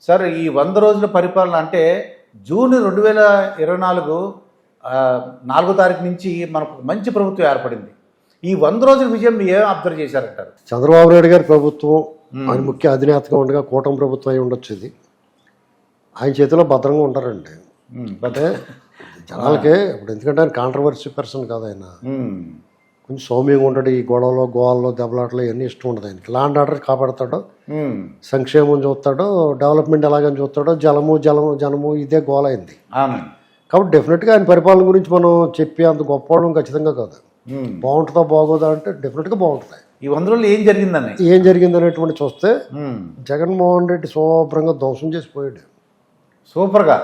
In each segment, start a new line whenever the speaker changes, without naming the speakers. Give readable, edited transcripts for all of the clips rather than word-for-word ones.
Sir ఈ 100 రోజుల పరిపాలన అంటే జూన్ 2024 4వ తారీఖు నుంచి మనకు మంచి ప్రభుత్వం ఏర్పడింది. ఈ 100 రోజుల విజయం మీరు ఏం అబ్జర్వ్ చేశారంటారు?
చంద్రబాబు నాయుడు గారి ప్రభుత్వం ఆయన ముఖ్య అధినేతగా ఉండగా కూటమి ప్రభుత్వం అయి ఉండొచ్చు. ఇది ఆయన చేతిలో భద్రంగా ఉంటారండి. అంటే జనాలకే ఇప్పుడు ఎందుకంటే ఆయన కాంట్రవర్సీ పర్సన్ కాదు. ఆయన కొంచెం సౌమ్యంగా ఉంటాడు. ఈ గొడవలో గోవాల్లో దెబ్బలాటలు ఇవన్నీ ఇష్టం ఉండదు ఆయనకి. లాండ్ ఆర్డర్ కాపాడతాడు, సంక్షేమం చూస్తాడు, డెవలప్మెంట్ ఎలాగని చూస్తాడో, జనము ఇదే గోల అయింది. కాబట్టి డెఫినెట్గా ఆయన పరిపాలన గురించి మనం చెప్పి అంత గొప్పవడం ఖచ్చితంగా కాదు. బాగుంటుందా బాగోదా అంటే డెఫినెట్గా బాగుంటుంది.
ఈ 100 రోజులు ఏం జరిగింది
అనేటువంటి చూస్తే జగన్మోహన్ రెడ్డి శుభ్రంగా ధ్వంసం చేసిపోయాడు.
సూపర్గా,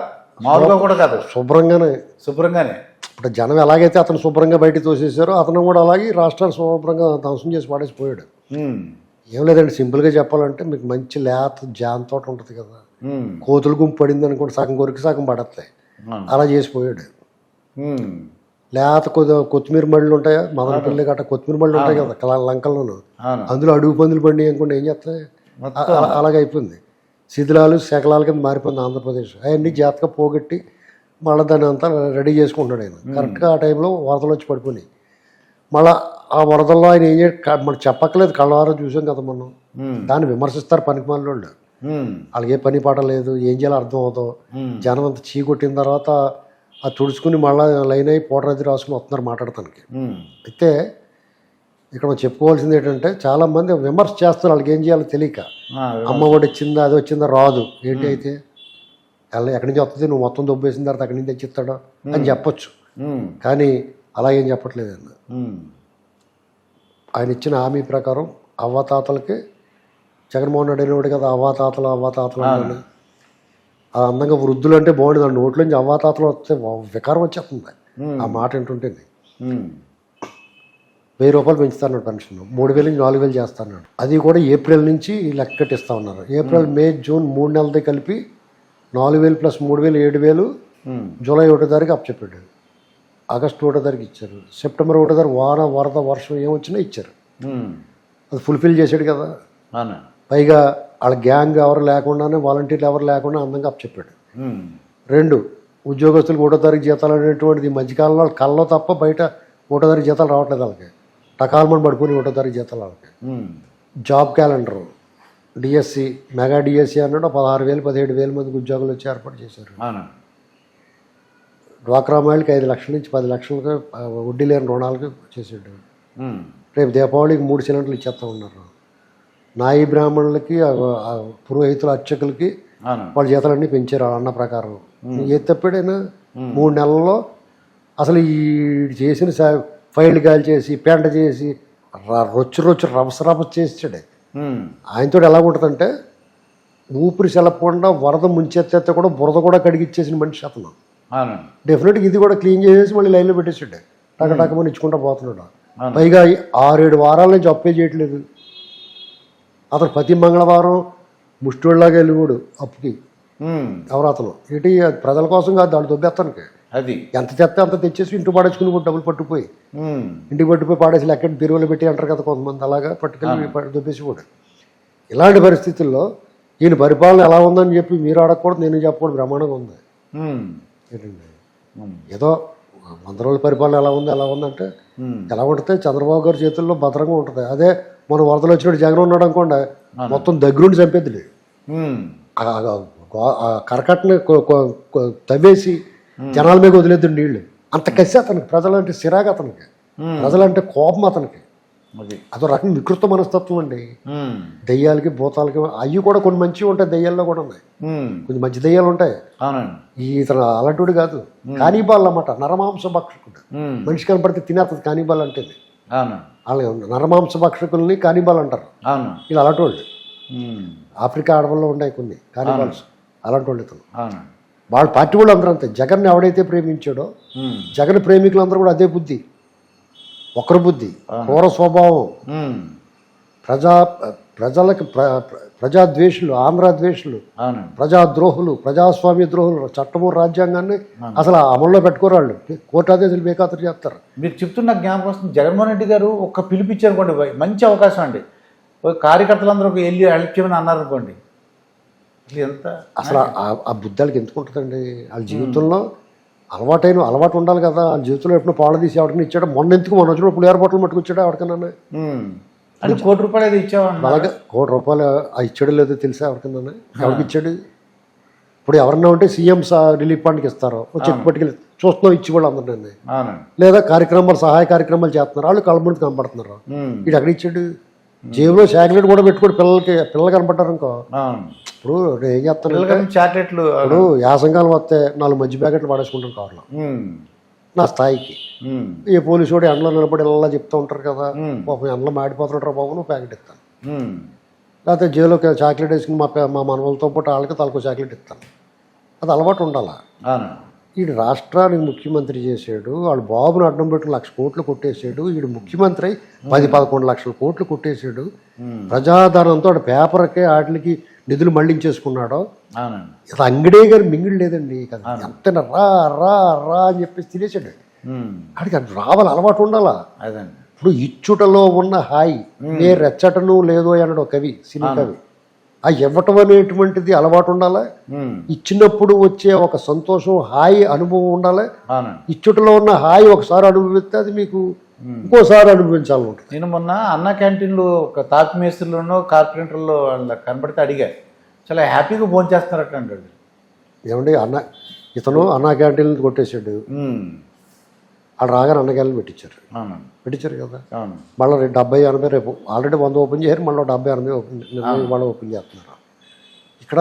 మామూలుగా కూడా కాదు, శుభ్రంగానే. ఇప్పుడు జనం ఎలాగైతే అతను శుభ్రంగా బయటికి తోసేసారో అతను కూడా అలాగే రాష్ట్రాన్ని శుభ్రంగా ధ్వంసం చేసి పడేసిపోయాడు. ఏం లేదండి, సింపుల్గా చెప్పాలంటే మీకు మంచి లేత జాన్ తోట ఉంటుంది కదా, కోతులు గుంపు పడింది అనుకోండి, సగం కొరికి సగం పడతాయి, అలా చేసిపోయాడు. లేత కొత్తిమీర మళ్ళీ ఉంటాయా, మదనపల్లి గట్ట కొత్తిమీర మళ్ళీ ఉంటాయి కదా లంకల్లోనూ, అందులో అడుగు పందులు పండి అనుకోండి ఏం చేస్తాయి, అలాగే అయిపోయింది. శిథిలాలు శకలాల కింద మారిపోయింది ఆంధ్రప్రదేశ్. అవన్నీ జాగ్రత్తగా పోగొట్టి మళ్ళీ దాన్ని అంతా రెడీ చేసుకుంటున్నాడు ఆయన. కరెక్ట్గా ఆ టైంలో వరదలు వచ్చి పడిపోయినాయి. మళ్ళీ ఆ వరదల్లో ఆయన ఏం మనం చెప్పక్కలేదు, కళ్ళవారో చూసాం కదా మనం. దాన్ని విమర్శిస్తారు పనికిమాలిన వాళ్ళు. వాళ్ళకి ఏ పని పాట లేదు, ఏం చేయాలో అర్థం అవుతావు. జనం అంతా చీకొట్టిన తర్వాత అది తుడుచుకుని మళ్ళీ లైన్ అయ్యి పోటరాజు రాసుకుని వస్తున్నారు మాట్లాడటానికి. అయితే ఇక్కడ చెప్పుకోవాల్సింది ఏంటంటే చాలామంది విమర్శ చేస్తారు, వాళ్ళకి ఏం చేయాలో తెలియక. అమ్మ ఒడి వచ్చిందా, అది వచ్చిందా, రాదు ఏంటి అయితే ఎక్కడి నుంచి వస్తుంది, నువ్వు మొత్తం దొబ్బేసిన తర్వాత అక్కడి నుంచి తెచ్చిస్తాడో అని చెప్పొచ్చు. కానీ అలాగేం చెప్పట్లేదు ఆయన. ఆయన ఇచ్చిన హామీ ప్రకారం అవ్వాతాతలకి జగన్మోహన్ రెడ్డి అనేవాడు కదా, అవ్వాతాతలు అని. అది అందంగా వృద్ధులు అంటే బాగుండేది. ఆ నోట్లోంచి అవ్వాతాతలు వస్తే వికారం వచ్చేస్తుంది ఆ మాట ఏంటుంటే. 1000 రూపాయలు పెంచుతాను పెన్షన్, 3000 నుంచి 4000 చేస్తాను. అది కూడా ఏప్రిల్ నుంచి లెక్కటిస్తా ఉన్నారు. ఏప్రిల్, మే, జూన్ 3 నెలలతో కలిపి 4000 ప్లస్ 3000 7000 జూలై 1వ తారీఖు అప్పచెప్పాడు. ఆగస్టు 1వ తారీఖు ఇచ్చారు. సెప్టెంబర్ 1వ తారీఖు వాన వరద వర్షం ఏమొచ్చినా ఇచ్చారు. అది ఫుల్ఫిల్ చేశాడు కదా. పైగా వాళ్ళ గ్యాంగ్ ఎవరు లేకుండానే, వాలంటీర్లు ఎవరు లేకుండా అందంగా అప్పచెప్పాడు. 2 ఉద్యోగస్తులకు 1వ తారీఖు జీతాలు అనేటువంటిది మధ్యకాలంలో వాళ్ళ కళ్ళలో తప్ప బయట 1వ తారీఖు జీతాలు రావట్లేదు వాళ్ళకి. టకాల్మని పడుకుని 1వ తారీఖు జీతాలు వాళ్ళకి. Job calendar, DSC, mega DSC అన్నాడు, 16,000 17,000 మందికి ఉద్యోగాలు వచ్చి ఏర్పాటు చేశారు. డ్వాక్రా మహిళకి 5 లక్షల నుంచి 10 లక్షలకు వడ్డీ లేని రుణాలకు చేసాడు. రేపు దీపావళికి 3 సిలిండర్లు ఇచ్చేస్తా ఉన్నారు. నాయి బ్రాహ్మణులకి, పురోహితుల అర్చకులకి వాళ్ళ జీతాలన్నీ పెంచారు అన్న ప్రకారం. ఏ తప్పాడైనా 3 నెలల్లో అసలు ఈ చేసిన ఫైళ్ళు గాలి చేసి పెంట చేసి రొచ్చు రభస చేసాడే. ఆయనతో ఎలా ఉంటుందంటే ఊపిరి సెలపకుండా వరద ముంచెత్తే కూడా బురద కూడా కడిగిచ్చేసిన మనిషి అతను. డెఫినెట్గా ఇది కూడా క్లీన్ చేసేసి మళ్ళీ లైన్లో పెట్టేసాడు. టకటకమని ఇచ్చుకుంటా పోతున్నాడు. పైగా 6-7 వారాల నుంచి అప్పే చేయట్లేదు అతను. ప్రతి మంగళవారం ముష్టోళ్ళలాగా వెళ్ళిపోడు అప్పుకి. ఎవరు అతను ఏంటి, ప్రజల కోసం కాదు, దాడు దొబ్బెత్తానికి. అది ఎంత తెస్తే అంత తెచ్చేసి ఇంటికి పాడేసుకుని కూడా డబ్బులు పట్టుకుపోయి ఇంటికి పట్టుకుపోయి పాడేసి లెక్క బీరువాలో పెట్టి అంటారు కదా కొంతమంది, అలాగా పట్టుకెళ్ళి దొబ్బేసి కూడా. ఇలాంటి పరిస్థితుల్లో ఈయన పరిపాలన ఎలా ఉందని చెప్పి మీరు అడగకూడదు, నేను చెప్పకూడదు, బ్రహ్మాండంగా ఉంది. ఏంటండి ఏదో 100 రోజుల పరిపాలన ఎలా ఉందంటే ఎలా ఉంటుంది, చంద్రబాబు గారి చేతుల్లో భద్రంగా ఉంటుంది. అదే మన వరదలు వచ్చినట్టు జగన్ ఉన్నాడు అనుకోండి, మొత్తం దగ్గరుండి చంపేద్ది. కరకట్టని తవ్వేసి జనాల మీద వదిలేద్దు నీళ్ళు. అంత కసి అతనికి, ప్రజలంటే సిరాగా అతనికి, ప్రజలంటే కోపం అతనికి. అదో రకం వికృత మనస్తత్వం అండి. దెయ్యాలకి భూతాలకి అవి కూడా కొన్ని మంచివి ఉంటాయి, దెయ్యాల్లో కూడా ఉన్నాయి, కొంచెం మంచి దెయ్యాలు ఉంటాయి. ఇతను అలాంటి కాదు, కానీబాల్ అన్నమాట, నరమాంస భక్షకుడు. మనిషి కనపడితే తినేస్తుంది కానీబాల్ అంటే. అలాగే నరమాంస భక్షకుల్ని కానీబాల్ అంటారు. వీళ్ళు అలాంటి వాళ్ళు. ఆఫ్రికా అడవుల్లో ఉన్నాయి కొన్ని కానీబాల్స్, అలాంటి వాళ్ళు ఇతను. వాళ్ళ పార్టీ వాళ్ళు అందరూ అంతే. జగన్ ఎవడైతే ప్రేమించాడో జగన్ ప్రేమికులందరూ కూడా అదే బుద్ధి, ఒకరి బుద్ధి, క్రూర స్వభావం, ప్రజలకు ప్రజాద్వేషులు, ఆంధ్రద్వేషులు, ప్రజాద్రోహులు, ప్రజాస్వామ్య ద్రోహులు, చట్టము రాజ్యాంగాన్ని అసలు అమల్లో పెట్టుకోరాళ్ళు, కోర్టు ఆదేశాలు బేఖాతరు చేస్తారు. మీరు చెప్తున్న జ్ఞాపకం వస్తుంది, జగన్మోహన్ రెడ్డి గారు ఒక్క పిలిపించారు అనుకోండి, మంచి అవకాశం అండి. కార్యకర్తలందరూ వెళ్ళి హెల్ప్ చేయమని అన్నారు అనుకోండి,
ఇది ఎంత
అసలు ఆ బుద్ధాలకి ఎందుకు ఉంటుందండి వాళ్ళ జీవితంలో అలవాటు ఉండాలి కదా వాళ్ళ జీవితంలో ఎప్పుడు పాలు తీసి ఎవరికైనా ఇచ్చాడు మొన్న వచ్చినప్పుడు పులిహార బొట్టలు మట్టుకొచ్చాడు ఎవరికైనా
అది ₹1,00,00,000 ఏదో ఇచ్చావా
అలాగే ₹1,00,00,000 ఇచ్చాడు లేదో తెలుసా ఎవరికైనా ఎవరికి ఇచ్చాడు ఇప్పుడు ఎవరన్నా ఉంటే సీఎం రిలీఫ్ ఫండ్కి ఇస్తారో చెక్ పట్టుకెళ్ళి చూస్తున్నాం ఇచ్చి వాళ్ళు అందరినీ
అవునండి
లేదా సహాయ కార్యక్రమాలు చేస్తున్నారు వాళ్ళు కళ్ళ ముందు కనపడుతున్నారు ఇది ఎక్కడ ఇచ్చాడు జేబులో చాక్లెట్ కూడా పెట్టుకోడు పిల్లలు కనపడ్డారు అనుకో ఇప్పుడు నేను ఏం చేస్తాను
చాక్లెట్లు
ఇప్పుడు యాసంకాలం వస్తే 4 మధ్య ప్యాకెట్లు పడేసుకుంటాను కారులో నా స్థాయికి ఏ పోలీసు వాడు ఎండలో నిలబడి ఇలా చెప్తూ ఉంటారు కదా పాపం ఎండలో మాడిపోతుంటారు బాబు నువ్వు ప్యాకెట్ ఇస్తాను లేకపోతే జేబులో చాక్లెట్ వేసుకుని మా మనవలతో పాటు వాళ్ళకి తలకు చాక్లెట్ ఇస్తాను అది అలవాటు ఉండాలా ఈ రాష్ట్రానికి ముఖ్యమంత్రి చేసాడు వాడు బాబుని అడ్డం పెట్టుకుని 1,00,000 కోట్లు కొట్టేసాడు వీడు ముఖ్యమంత్రి 10-11 లక్షల కోట్లు కొట్టేసాడు ప్రజాధనంతో వాడు పేపర్కి వాటికి నిధులు మళ్లించేసుకున్నాడు ఇది అంగడే గారు మింగిడి లేదండి ఎంత రా రా రా అని చెప్పేసి తినేసాడు వాడికి రావాలి అలవాటు ఉండాలా ఇప్పుడు ఇచ్చుటలో ఉన్న హాయి ఏ రెచ్చటను లేదో అన్నాడు కవి సినీ కవి ఆ ఇవ్వటం అనేటువంటిది అలవాటు ఉండాలి ఇచ్చినప్పుడు వచ్చే ఒక సంతోషం హాయి అనుభవం ఉండాలి ఇచ్చుటలో ఉన్న హాయి ఒకసారి అనుభవిస్తే అది మీకు ఇంకోసారి అనుభవించాలి ఉంటుంది
నేను మొన్న అన్న క్యాంటీన్లో ఒక తాపి మేస్త్రులను కార్పెంటర్లో వాళ్ళ కనబడితే అడిగా చాలా హ్యాపీగా భోజనం చేస్తున్నారట అంటాడు
ఏమండి ఇతను అన్నా క్యాంటీన్ కొట్టేశాడు ఆడ రాగానే అన్న క్యాంటీన్ పెట్టించారు కదా మళ్ళీ 70-80 రేపు ఆల్రెడీ 100 ఓపెన్ చేశారు మళ్ళీ 70-80 వాళ్ళు ఓపెన్ చేస్తున్నారు ఇక్కడ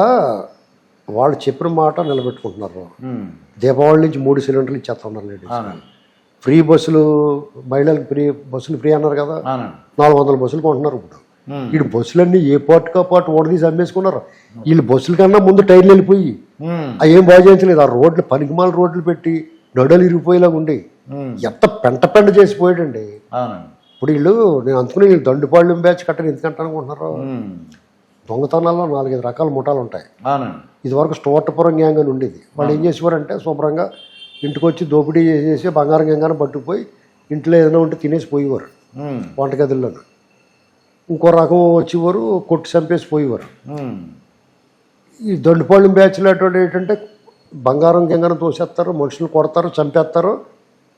వాళ్ళు చెప్పిన మాట నిలబెట్టుకుంటున్నారు దీపావళి నుంచి 3 సిలిండర్లు ఇచ్చేస్తున్నారు లేడీస్ ఫ్రీ బస్సులు మహిళలకు బస్సులు ఫ్రీ అన్నారు కదా 400 బస్సులు కొంటున్నారు ఇప్పుడు వీడు బస్సులన్నీ ఏ పాటుకో పాటు ఓడదీసి అమ్మేసుకున్నారు వీళ్ళు బస్సుల కన్నా ముందు టైర్లు వెళ్ళిపోయి అవి ఏం బాగు చేయించలేదు ఆ రోడ్లు పనికిమాల రోడ్లు పెట్టి నడలు ఇరిగిపోయేలాగా ఉండి ఎంత పెంట చేసిపోయాడండి ఇప్పుడు వీళ్ళు నేను అందుకుని వీళ్ళు దండుపాళ్ళెం బ్యాచ్ కట్టని ఎందుకంటే అనుకుంటున్నారు దొంగతనాల్లో 4-5 రకాల ముఠాలు ఉంటాయి ఇదివరకు స్టోర్టపురం గ్యాంగ్ అని ఉండేది వాళ్ళు ఏం చేసేవారంటే శుభ్రంగా ఇంటికి వచ్చి దోపిడీ చేసి బంగారం గ్యాంగానే పట్టుకుపోయి ఇంట్లో ఏదైనా ఉంటే తినేసి పోయేవారు వంటగదుల్లోనూ ఇంకో రకం వచ్చేవారు కొట్టి చంపేసి పోయేవారు ఈ దండుపాళ్ళెం బ్యాచ్లో అటువంటి ఏంటంటే బంగారం గింగారం తోసేస్తారు మనుషులు కొడతారు చంపేస్తారు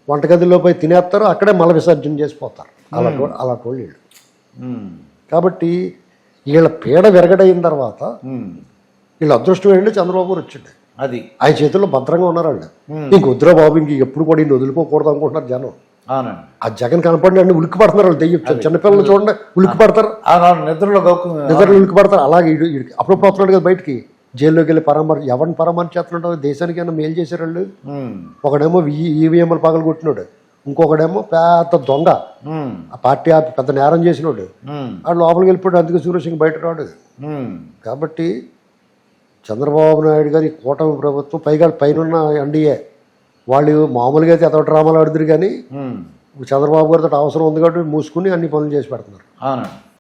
వంటగదిలో పోయి తినేస్తారు అక్కడే మల విసర్జన చేసిపోతారు అలాంటి వాళ్ళు వీళ్ళు కాబట్టి వీళ్ళ పీడ విరగడైన తర్వాత వీళ్ళ అదృష్టం ఏంటంటే చంద్రబాబు గారు వచ్చిండు
అది
ఆయన చేతుల్లో భద్రంగా ఉన్నారు వాళ్ళు ఇంక వద్దురా బాబు ఇంక ఎప్పుడు కూడా ఈయన వదులుకోకూడదు అనుకుంటున్నారు జనం ఆ జగన్ కనపడి అన్ని ఉలిక్కి పడుతున్నారు వాళ్ళు దెయ్యం చిన్నపిల్లలు చూడండి ఉలిక్కి పడతారు
నిద్రలో
ఉలిక్కి పడతారు అలాగే అప్పుడు పోతున్నాడు కదా బయటికి జైల్లోకి వెళ్ళి ఎవరిని పరామర్శ చేస్తున్నాడు దేశానికి ఏమైనా మేలు చేశారు వాళ్ళు ఒకడేమో ఈవీఎంలు పగలు కొట్టినాడు ఇంకొకడేమో పెద్ద దొంగ ఆ పార్టీ పెద్ద నేరం చేసినాడు వాడు లోపలికి వెళ్ళిపోయాడు అందుకే సురేష్ బయట రాడు కాబట్టి చంద్రబాబు నాయుడు గారి కూటమి ప్రభుత్వం పైగా పైన ఎన్డీఏ వాళ్ళు మామూలుగా అయితే ఎదవ డ్రామాలు ఆడుతురు కానీ చంద్రబాబు గారితో అవసరం ఉంది కాబట్టి మూసుకుని అన్ని పనులు చేసి పెడుతున్నారు